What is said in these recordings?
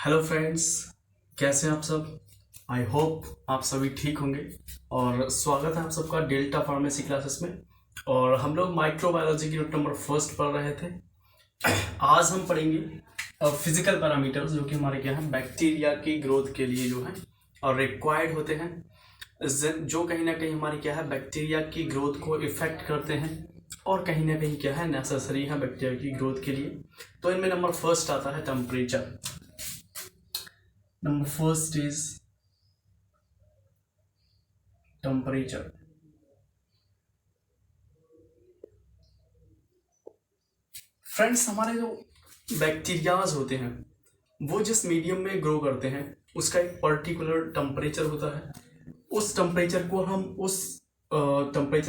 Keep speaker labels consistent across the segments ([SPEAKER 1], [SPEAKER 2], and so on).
[SPEAKER 1] Hello friends, कैसे हैं आप सब। आई होप आप सभी ठीक होंगे और स्वागत है आप सबका डेल्टा फार्मेसी क्लासेस में। और हम लोग माइक्रोबायोलॉजी की यूनिट नंबर फर्स्ट पढ़ रहे थे। आज हम पढ़ेंगे फिजिकल पैरामीटर्स जो कि हमारे क्या है बैक्टीरिया की ग्रोथ के लिए जो है और रिक्वायर्ड होते हैं, जो कहीं ना कहीं हमारी क्या है बैक्टीरिया की ग्रोथ को इफेक्ट करते हैं और कहीं ना कहीं क्या है नेसेसरी है बैक्टीरिया की ग्रोथ के लिए। तो इनमें नंबर फर्स्ट आता है temperature. Number first is temperature. Friends, हमारे जो बैक्टीरियाज होते हैं वो जिस मीडियम में ग्रो करते हैं उसका एक पर्टिकुलर टेम्परेचर होता है। उस टेम्परेचर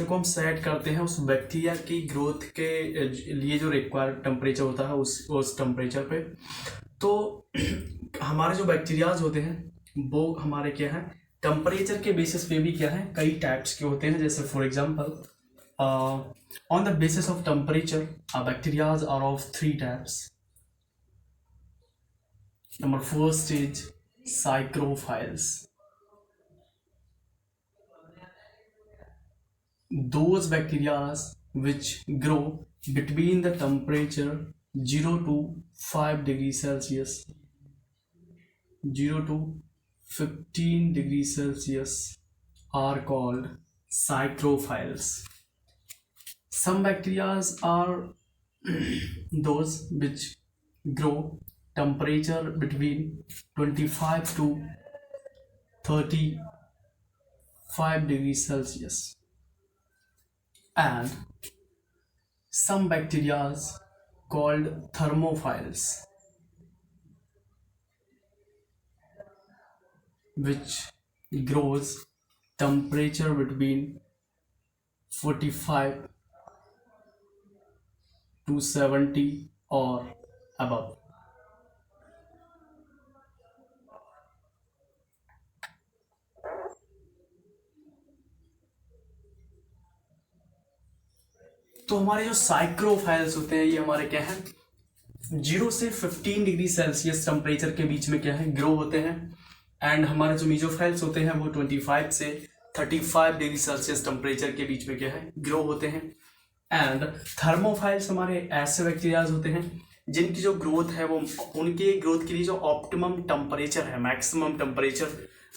[SPEAKER 1] को हम सेट करते हैं उस बैक्टीरिया की ग्रोथ के लिए जो रिक्वायर्ड टेम्परेचर होता है उस टेम्परेचर पे। तो हमारे जो बैक्टीरियाज होते हैं वो हमारे क्या है टेम्परेचर के बेसिस पे भी क्या है कई टाइप्स के होते हैं। जैसे for example on the basis of temperature bacterias are of three types. Number first is psychrophiles. Those bacteria which grow between the temperature 0 to 5 degrees Celsius, 0 to 15 degrees Celsius are called psychrophiles. Some bacteria are those which grow temperature between 25 to 35 degrees Celsius, and some bacteria called thermophiles which grows temperature between 45 to 70 or above. तो हमारे जो साइक्रोफाइल्स होते हैं ये हमारे क्या है 0 से 15 डिग्री सेल्सियस टेम्परेचर के बीच में क्या है ग्रो होते हैं। एंड हमारे जो मीजोफाइल्स होते हैं वो 25 से 35 डिग्री सेल्सियस टेम्परेचर के बीच में क्या है ग्रो होते हैं। एंड थर्मोफाइल्स हमारे ऐसे बैक्टीरियाज होते हैं जिनकी जो ग्रोथ है वो उनके ग्रोथ के लिए जो ऑप्टिमम टेम्परेचर है, maximum temperature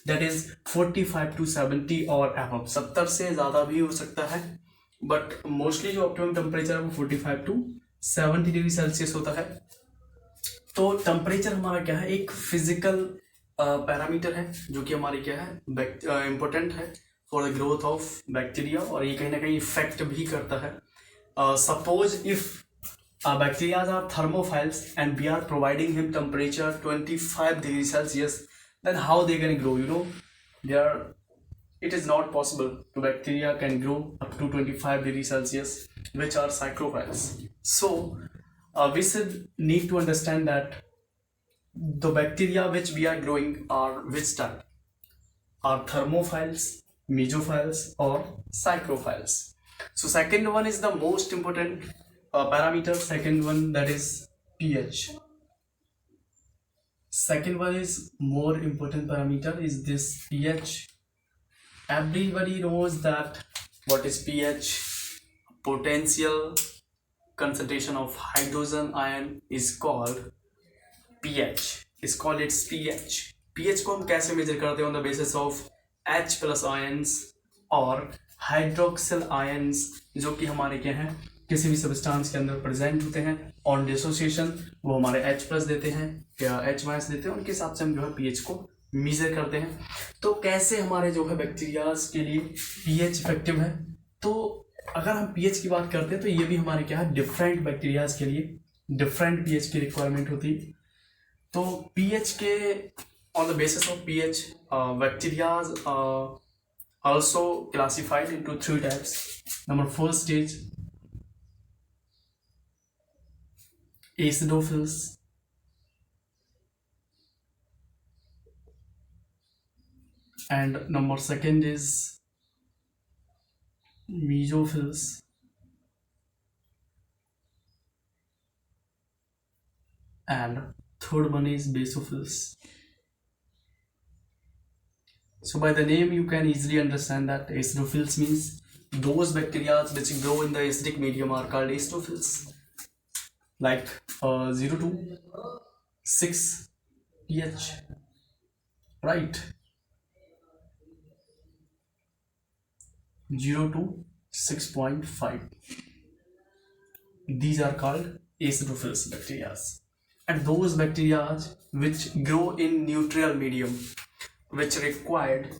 [SPEAKER 1] that is 45 to 70 और अबव, 70 से ज़्यादा भी हो सकता है बट मोस्टली जो ऑप्टिमम टेम्परेचर है वो 45 टू 70 डिग्री सेल्सियस होता है। तो टेम्परेचर हमारा क्या है एक फिजिकल पैरामीटर है जो कि हमारी क्या है इम्पोर्टेंट है for the growth of bacteria और ये कहीं ना कहीं इफेक्ट भी करता है। Suppose if bacteria are thermophiles and we are providing him temperature 25 degrees Celsius, then how they can grow? It is not possible to bacteria can grow up to 25 degrees Celsius, which are psychrophiles. So we should need to understand that the bacteria which we are growing are which type? Are thermophiles, mesophiles or psychrophiles? So second one is the most important parameter. Second one, that is pH. Second one is more important parameter is this pH. Everybody knows that what is pH. Potential concentration of hydrogen ion is called pH. is called its pH. pH को हम कैसे major करते हैं? On the basis of H plus ions और hydroxyl ions जो कि हमारे क्या हैं किसी भी सब्सटेंस के अंदर प्रेजेंट होते हैं ऑन डिसोसिएशन वो हमारे H प्लस देते हैं या H माइनस देते हैं, उनके हिसाब से हम जो है pH को मेजर करते हैं। तो कैसे हमारे जो है बैक्टीरियाज के लिए pH इफेक्टिव है? तो अगर हम pH की बात करते हैं तो ये भी हमारे क्या है डिफरेंट बैक्टीरियाज के लिए डिफरेंट pH की रिक्वायरमेंट होती है। तो pH के on the basis of pH bacterias also classified into three types. Number first is acidophils, and number second is mesophils, and Third one is basophils. So by the name you can easily understand that acidophils means those bacteria which grow in the acidic medium are called acidophils, like 0 to 6 pH, right? 0 to 6.5. These are called acidophilous bacteria. And those bacteria which grow in neutral medium, which required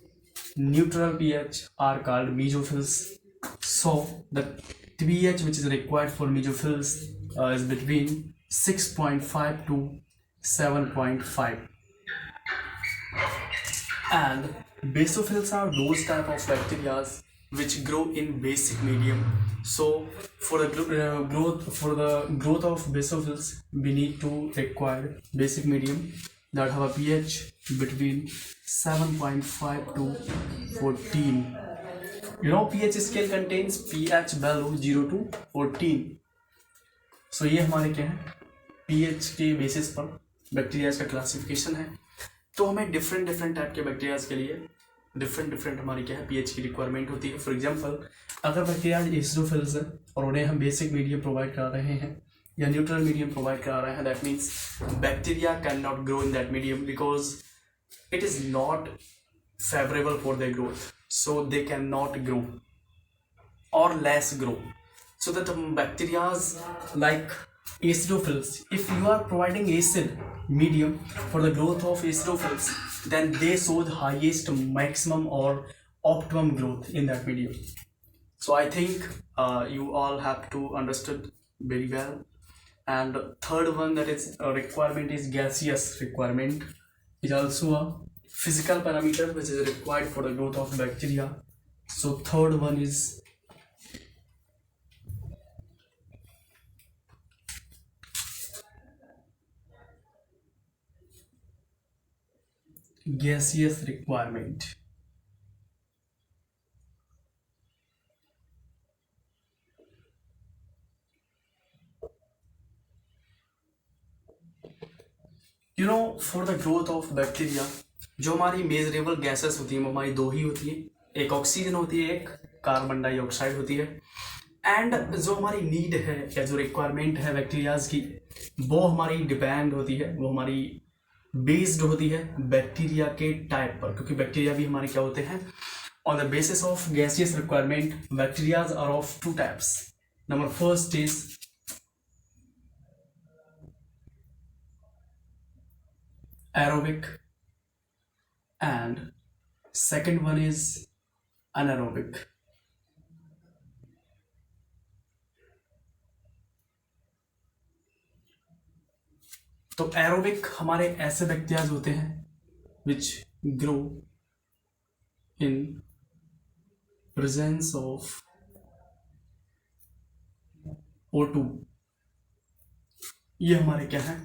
[SPEAKER 1] neutral pH, are called mesophils. So the pH which is required for mesophils is between 6.5 to 7.5. And basophils are those type of bacteria which grow in basic medium. So for the growth of basophils, we need to require basic medium that have a pH between 7.5 to 14. You know pH scale contains pH value 0 to 14. So ये हमारे क्या है, pH के basis पर bacterias का classification है. तो हमें डिफरेंट टाइप के बैक्टीरियाज के लिए डिफरेंट हमारी क्या है पीएच की रिक्वायरमेंट होती है. फॉर एग्जांपल अगर बैक्टीरिया एसिडोफिल्स है और उन्हें हम बेसिक मीडियम प्रोवाइड करा रहे हैं या न्यूट्रल मीडियम प्रोवाइड करा रहे हैं, that means bacteria can not grow in that medium because it is not favourable for their growth, so they cannot grow or less grow. So that bacteria like acidophils, if you are providing acid medium for the growth of acidophils, then they show the highest maximum or optimum growth in that medium. So I think you all have to understood very well. And third one that is a requirement is gaseous requirement, is also a physical parameter which is required for the growth of bacteria. So third one is gaseous requirement. You know, for the growth of bacteria, जो हमारी measurable gases होती हैं वो हमारी दो ही होती है, एक ऑक्सीजन होती है, एक कार्बन डाइऑक्साइड होती है. एंड जो हमारी नीड है या जो रिक्वायरमेंट है बैक्टीरियाज की, वो हमारी डिपेंड होती है, वो हमारी बेस्ड होती है बैक्टीरिया के टाइप पर, क्योंकि बैक्टीरिया भी हमारे क्या होते हैं. On the basis of gaseous requirement, bacterias are of two types. Number first is aerobic and second one is anaerobic. तो एरोबिक हमारे ऐसे बैक्टीरियाज होते हैं which grow in presence of O2. ये हमारे क्या है,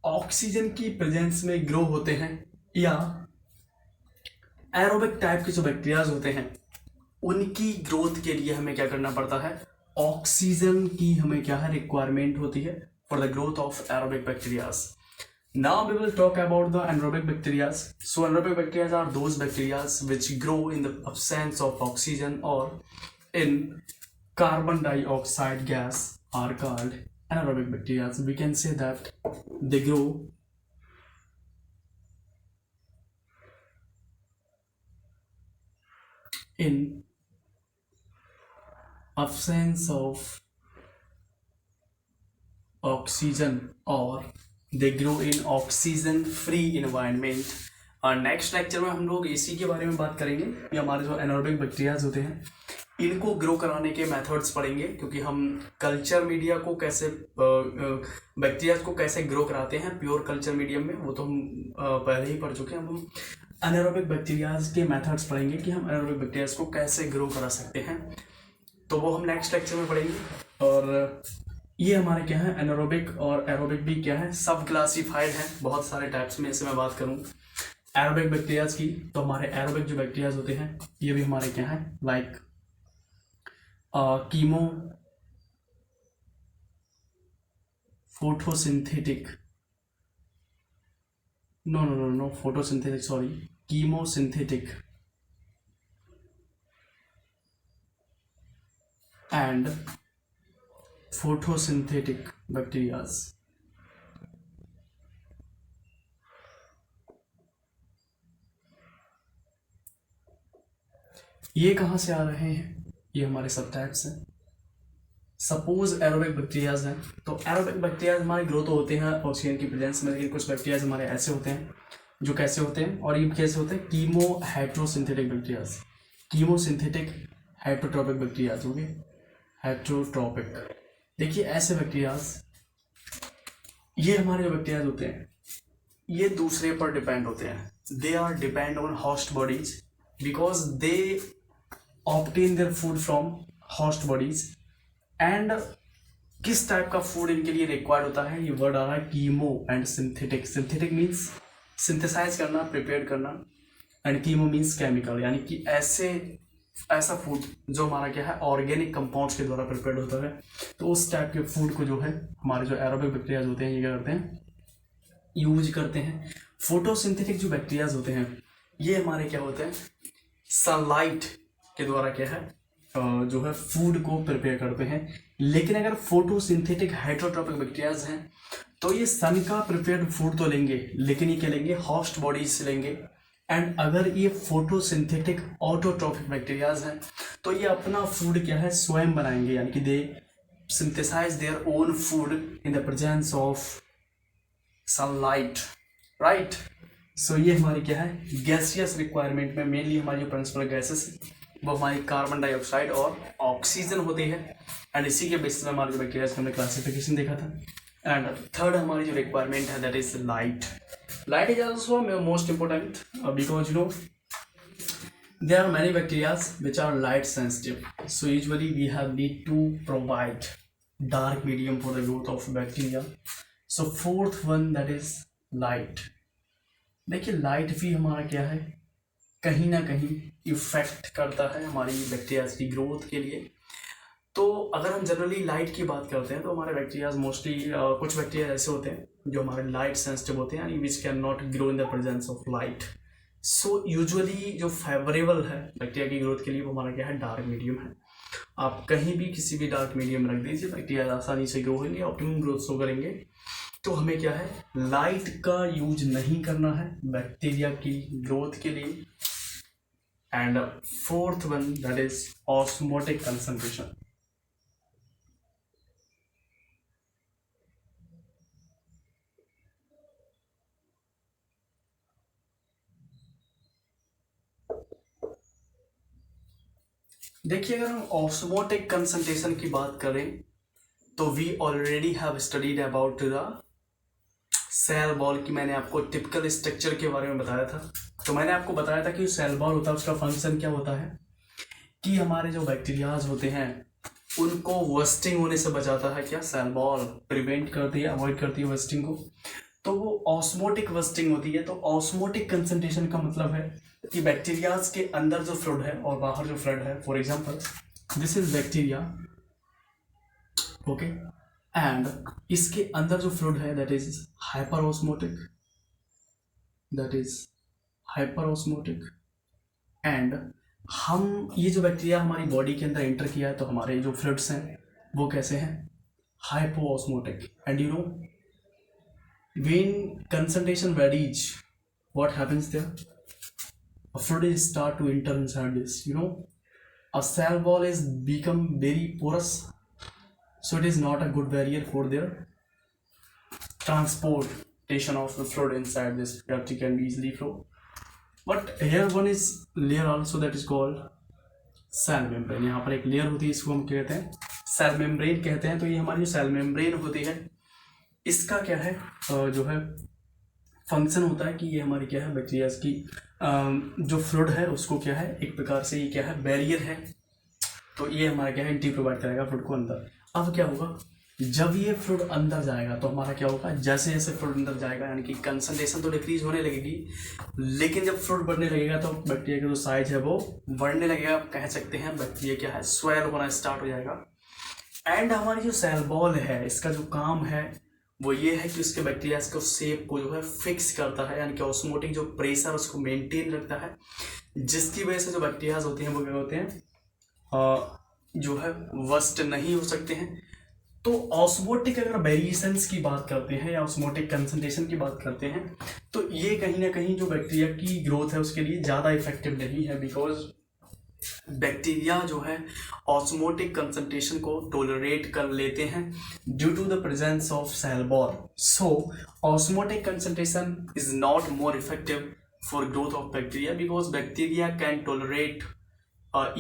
[SPEAKER 1] ऑक्सीजन की प्रेजेंस में ग्रो होते हैं. या एरोबिक टाइप के जो बैक्टीरियाज होते हैं उनकी ग्रोथ के लिए हमें क्या करना पड़ता है, ऑक्सीजन की हमें क्या है रिक्वायरमेंट होती है for the growth of aerobic bacterias. Now we will talk about the anaerobic bacterias. So anaerobic bacterias are those bacterias which grow in the absence of oxygen or in carbon dioxide gas are called anaerobic bacteria. So we can say that they grow in absence of oxygen or they grow in oxygen free environment. और next lecture में हम लोग इसी के बारे में बात करेंगे कि हमारे जो एनारोबिक बैक्टीरियाज होते हैं इनको ग्रो कराने के मेथड्स पढ़ेंगे, क्योंकि हम कल्चर मीडिया को कैसे बैक्टीरिया को कैसे ग्रो कराते हैं प्योर कल्चर मीडियम में, वो तो हम पहले ही पढ़ चुके हैं. हम एनारोबिक बैक्टीरियाज के मेथड्स पढ़ेंगे कि हम एनारोबिक बैक्टीरियाज को कैसे ग्रो करा सकते हैं, तो वो हम नेक्स्ट लेक्चर में पढ़ेंगे. और ये हमारे क्या है, एनारोबिक और एरोबिक भी क्या है, सब क्लासीफाइड हैं बहुत सारे टाइप्स में. इससे मैं बात करूँ एरोबिक बैक्टीरियाज की, तो हमारे एरोबिक जो बैक्टीरियाज होते हैं ये भी हमारे क्या है, like chemo photosynthetic no photosynthetic, sorry, chemosynthetic and photosynthetic bacterias. ये कहाँ से आ रहे हैं? ये हमारे सब टाइप्स हैं। सपोज एरोबिक बैक्टीरियाज हैं, तो एरोबिक बैक्टीरियाज हमारे ग्रो तो होते हैं ऑक्सीजन की प्रेजेंस में, लेकिन कुछ बैक्टीरियाज हमारे ऐसे होते हैं जो कैसे होते हैं, और ये कैसे होते हैं? Chemo heterosynthetic bacterias, chemosynthetic heterotrophic bacterias हो गए, हेट्रोट्रॉपिक। देखिए ऐसे बैक्टीरियाज, ये हमारे जो बैक्टीरियाज होते हैं ये दूसरे पर डिपेंड होते हैं, they are depend on host bodies because they obtain their food from host bodies. And किस टाइप का फूड इनके लिए रिक्वायर्ड होता है? ये वर्ड आ रहा है chemo and synthetic. Synthetic means synthesize करना, प्रिपेयर करना, एंड कीमो मीन्स केमिकल, यानी कि ऐसा फूड जो हमारा क्या है ऑर्गेनिक कंपाउंड्स के द्वारा प्रिपेयर्ड होता है। तो उस टाइप के फूड को जो है हमारे जो एरोबिक बैक्टीरियाज होते हैं ये क्या करते हैं? यूज करते हैं। फोटोसिंथेटिक जो बैक्टीरियाज होते हैं ये हमारे क्या होते हैं? सनलाइट के द्वारा क्या है जो है फूड को प्रिपेयर करते हैं। लेकिन अगर फोटोसिंथेटिक हेट्रोट्रॉपिक बैक्टीरियाज हैं तो ये सन का प्रिपेयर्ड फूड तो लेंगे, लेकिन ये क्या लेंगे? होस्ट बॉडीज से लेंगे। एंड अगर ये फोटोसिंथेटिक ऑटोट्रॉपिक बैक्टीरियाज हैं तो ये अपना फूड क्या है स्वयं बनाएंगे, यानी कि they synthesize their own food in the presence of sunlight, right. So ये हमारी क्या है गैसियस रिक्वायरमेंट में मेनली हमारी जो प्रिंसिपल गैसेस वो हमारी कार्बन डाइऑक्साइड और ऑक्सीजन होती है। एंड इसी के बेसिस में हमारे जो बैक्टीरिया हमने क्लासिफिकेशन देखा था। एंड थर्ड हमारी जो रिक्वायरमेंट है that is light. Light is also most important because you know there are many bacteria which are light sensitive, so usually we have need to provide dark medium for the growth of bacteria. So fourth one that is light. देखिए light भी हमारा क्या है कहीं ना कहीं effect करता है हमारी बैक्टीरिया की ग्रोथ के लिए। तो अगर हम जनरली लाइट की बात करते हैं तो हमारे बैक्टीरियाज मोस्टली कुछ बैक्टीरिया ऐसे होते हैं जो हमारे लाइट सेंसिटिव होते हैं, यानी which can not grow in the presence of light. So usually जो फेवरेबल है बैक्टीरिया की ग्रोथ के लिए वो हमारा क्या है डार्क मीडियम है। आप कहीं भी किसी भी डार्क मीडियम में रख दीजिए, बैक्टीरिया आसानी से ग्रो होंगे, ऑप्टिमम ग्रोथ शो करेंगे। तो हमें क्या है लाइट का यूज नहीं करना है बैक्टीरिया की ग्रोथ के लिए। And fourth one that is osmotic concentration. देखिए अगर हम ऑस्मोटिक कंसंट्रेशन की बात करें तो we already have studied about the cell wall की मैंने आपको टिपिकल स्ट्रक्चर के बारे में बताया था। तो मैंने आपको बताया था कि सेल बॉल होता है उसका फंक्शन क्या होता है कि हमारे जो बैक्टीरियाज होते हैं उनको वेस्टिंग होने से बचाता है। क्या सेल बॉल प्रिवेंट करती है, अवॉइड करती है वेस्टिंग को। तो वो ऑस्मोटिक वेस्टिंग होती है। तो ऑस्मोटिक कंसंट्रेशन का मतलब है कि बैक्टीरियाज के अंदर जो फ्लूइड है और बाहर जो फ्लूइड है, for example this is bacteria, okay, and इसके अंदर जो फ्लूइड है that is hyper osmotic, that is hyper osmotic. And हम ये जो बैक्टीरिया हमारी बॉडी के अंदर एंटर किया है तो हमारे जो फ्लूइड्स हैं वो कैसे हैं hypo osmotic. And you know when concentration varies what happens there? A fluid start to enter inside this, you know, a cell wall is become very porous, so it is not a good barrier for their transportation of the fluid inside this, that it can be easily flow. But here one is layer also that is called cell membrane। यहाँ पर एक layer होती है, इसको हम कहते हैं cell membrane कहते हैं। तो ये हमारी जो सेल मेम्ब्रेन होती है इसका क्या है जो है फंक्शन होता है कि ये हमारी क्या है बैक्टीरिया की जो फ्लूइड है उसको क्या है एक प्रकार से ये क्या है बैरियर है। तो ये हमारा क्या है एंटी प्रोवाइड करेगा फ्लूइड को अंदर। अब क्या होगा जब ये फ्लूइड अंदर जाएगा तो हमारा क्या होगा जैसे जैसे फ्लूइड अंदर जाएगा यानी कि कंसंट्रेशन तो डिक्रीज होने लगेगी, लेकिन जब फ्लूइड बढ़ने लगेगा तो बैक्टीरिया का जो साइज है वो बढ़ने लगेगा। आप कह सकते हैं बैक्टीरिया क्या है स्वेल होना स्टार्ट हो जाएगा। एंड हमारी जो सेल बॉल है इसका जो काम है वो ये है कि उसके बैक्टीरिया को शेप को जो है फिक्स करता है, यानी कि ऑस्मोटिक जो प्रेशर उसको मेंटेन रखता है, जिसकी वजह से जो बैक्टीरिया होते हैं वो क्या होते हैं जो है वस्ट नहीं हो सकते हैं। तो ऑस्मोटिक अगर वेरिएशंस की बात करते हैं या ऑस्मोटिक कंसंट्रेशन की बात करते हैं तो ये कहीं ना कहीं जो बैक्टीरिया की ग्रोथ है उसके लिए ज़्यादा इफेक्टिव नहीं है, बिकॉज बैक्टीरिया जो है ऑस्मोटिक कंसंट्रेशन को टोलरेट कर लेते हैं due to the presence of cell wall. So osmotic concentration is not more effective for growth of bacteria because bacteria can tolerate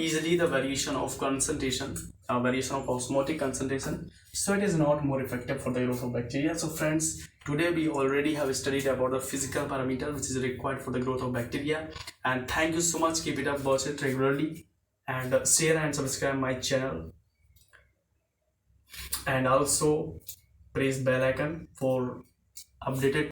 [SPEAKER 1] easily the variation of concentration, variation of osmotic concentration, so it is not more effective for the growth of bacteria. So friends, today we already have studied about the physical parameter which is required for the growth of bacteria, and thank you so much. Keep it up, watch it regularly, and share and subscribe my channel, and also press bell icon for updated